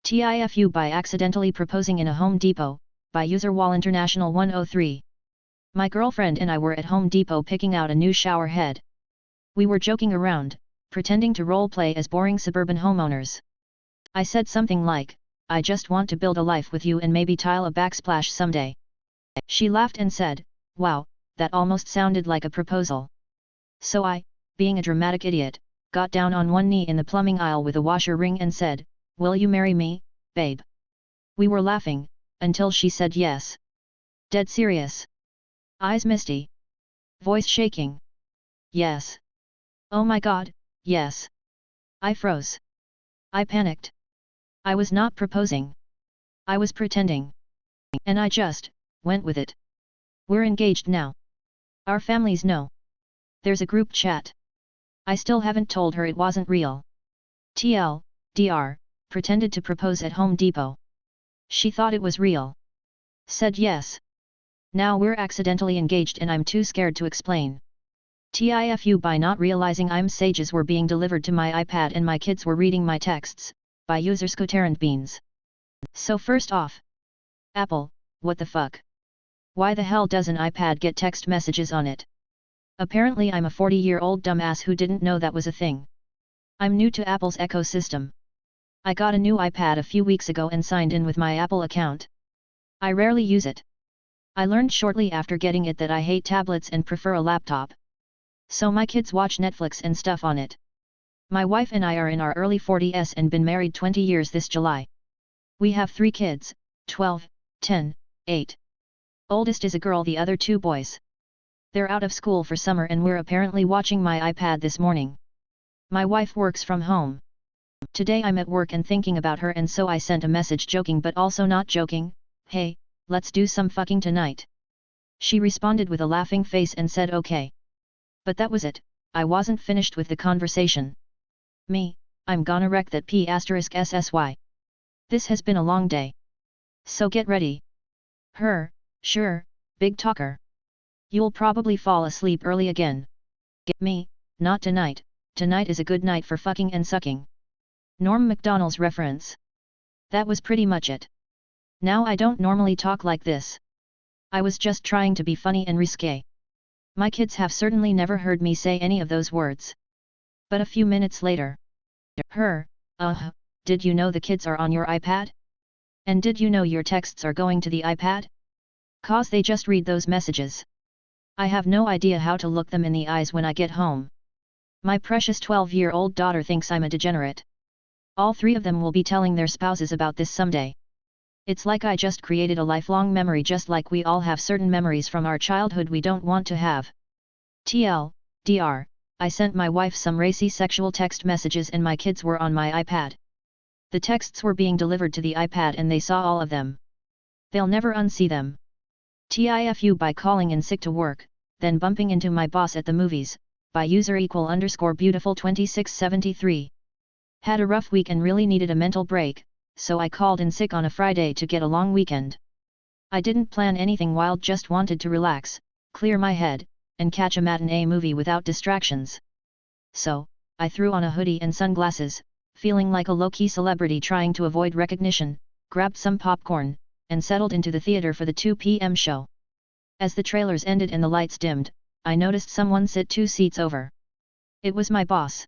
TIFU by accidentally proposing in a Home Depot, by user Wall International 103. My girlfriend and I were at Home Depot picking out a new shower head. We were joking around, pretending to role-play as boring suburban homeowners. I said something like, "I just want to build a life with you and maybe tile a backsplash someday." She laughed and said, "Wow, that almost sounded like a proposal." So I, being a dramatic idiot, got down on one knee in the plumbing aisle with a washer ring and said, "Will you marry me, babe?" We were laughing, until she said yes. Dead serious. Eyes misty. Voice shaking. Yes. Oh my god, yes. I froze. I panicked. I was not proposing. I was pretending. And I just went with it. We're engaged now. Our families know. There's a group chat. I still haven't told her it wasn't real. TLDR, pretended to propose at Home Depot. She thought it was real. Said yes. Now we're accidentally engaged and I'm too scared to explain. TIFU by not realizing messages were being delivered to my iPad and my kids were reading my texts, by user Scotarrant Beans. So first off, Apple, what the fuck? Why the hell does an iPad get text messages on it? Apparently I'm a 40-year-old dumbass who didn't know that was a thing. I'm new to Apple's ecosystem. I got a new iPad a few weeks ago and signed in with my Apple account. I rarely use it. I learned shortly after getting it that I hate tablets and prefer a laptop. So my kids watch Netflix and stuff on it. My wife and I are in our early 40s and been married 20 years this July. We have 3 kids, 12, 10, 8. Oldest is a girl, the other 2 boys. They're out of school for summer and we're apparently watching my iPad this morning. My wife works from home. Today I'm at work and thinking about her and so I sent a message joking but also not joking, "Hey, let's do some fucking tonight." She responded with a laughing face and said okay. But that was it, I wasn't finished with the conversation. Me, I'm gonna wreck that *SSY. This has been a long day. So get ready. Her, sure, big talker. You'll probably fall asleep early again. Get me, not tonight, tonight is a good night for fucking and sucking. Norm Macdonald's reference. That was pretty much it. Now I don't normally talk like this. I was just trying to be funny and risque. My kids have certainly never heard me say any of those words. But a few minutes later. Her, did you know the kids are on your iPad? And did you know your texts are going to the iPad? 'Cause they just read those messages. I have no idea how to look them in the eyes when I get home. My precious 12-year-old daughter thinks I'm a degenerate. All 3 of them will be telling their spouses about this someday. It's like I just created a lifelong memory, just like we all have certain memories from our childhood we don't want to have. TLDR, I sent my wife some racy sexual text messages and my kids were on my iPad. The texts were being delivered to the iPad and they saw all of them. They'll never unsee them. TIFU by calling in sick to work, then bumping into my boss at the movies, by user _beautiful 2673. Had a rough week and really needed a mental break, so I called in sick on a Friday to get a long weekend. I didn't plan anything wild, just wanted to relax, clear my head, and catch a matinee movie without distractions. So, I threw on a hoodie and sunglasses, feeling like a low-key celebrity trying to avoid recognition, grabbed some popcorn, and settled into the theater for the 2 p.m. show. As the trailers ended and the lights dimmed, I noticed someone sit 2 seats over. It was my boss.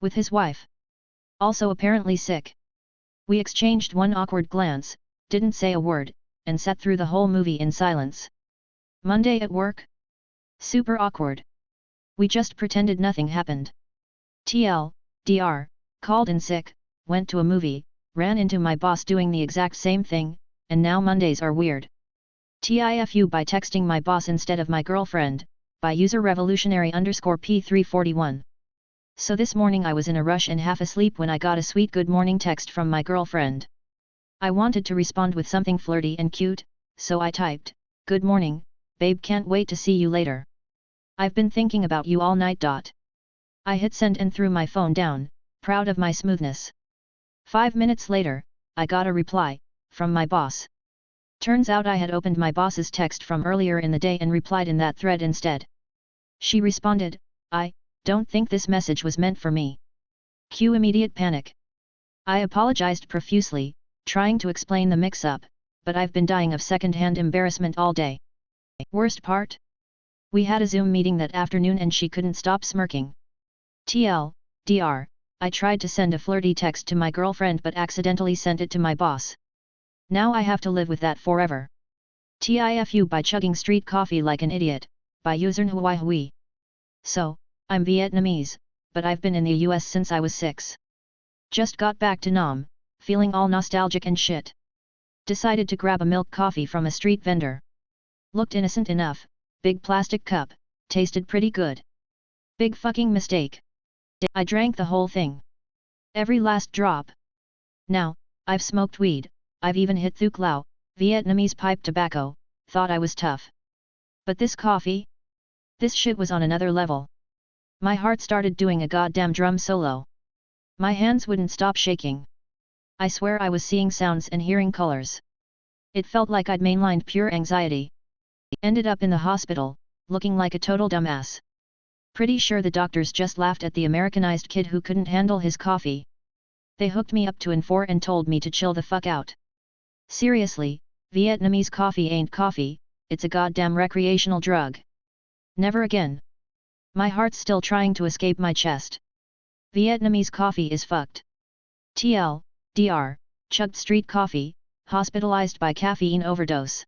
With his wife. Also apparently sick. We exchanged one awkward glance, didn't say a word, and sat through the whole movie in silence. Monday at work? Super awkward. We just pretended nothing happened. TLDR, called in sick, went to a movie, ran into my boss doing the exact same thing, and now Mondays are weird. TIFU by texting my boss instead of my girlfriend, by user revolutionary _P341. So this morning I was in a rush and half asleep when I got a sweet good morning text from my girlfriend. I wanted to respond with something flirty and cute, so I typed, "Good morning, babe, can't wait to see you later. I've been thinking about you all night. I hit send and threw my phone down, proud of my smoothness. 5 minutes later, I got a reply, from my boss. Turns out I had opened my boss's text from earlier in the day and replied in that thread instead. She responded, "I don't think this message was meant for me." Cue immediate panic. I apologized profusely, trying to explain the mix-up, but I've been dying of second-hand embarrassment all day. Worst part? We had a Zoom meeting that afternoon and she couldn't stop smirking. TLDR, I tried to send a flirty text to my girlfriend but accidentally sent it to my boss. Now I have to live with that forever. TIFU by chugging street coffee like an idiot, by user Huai Hui. So, I'm Vietnamese, but I've been in the US since I was 6. Just got back to Nam, feeling all nostalgic and shit. Decided to grab a milk coffee from a street vendor. Looked innocent enough, big plastic cup, tasted pretty good. Big fucking mistake. I drank the whole thing. Every last drop. Now, I've smoked weed, I've even hit Thuc Lao, Vietnamese pipe tobacco, thought I was tough. But this coffee? This shit was on another level. My heart started doing a goddamn drum solo. My hands wouldn't stop shaking. I swear I was seeing sounds and hearing colors. It felt like I'd mainlined pure anxiety. Ended up in the hospital, looking like a total dumbass. Pretty sure the doctors just laughed at the Americanized kid who couldn't handle his coffee. They hooked me up to N4 and told me to chill the fuck out. Seriously, Vietnamese coffee ain't coffee, it's a goddamn recreational drug. Never again. My heart's still trying to escape my chest. Vietnamese coffee is fucked. TL, DR, chugged street coffee, hospitalized by caffeine overdose.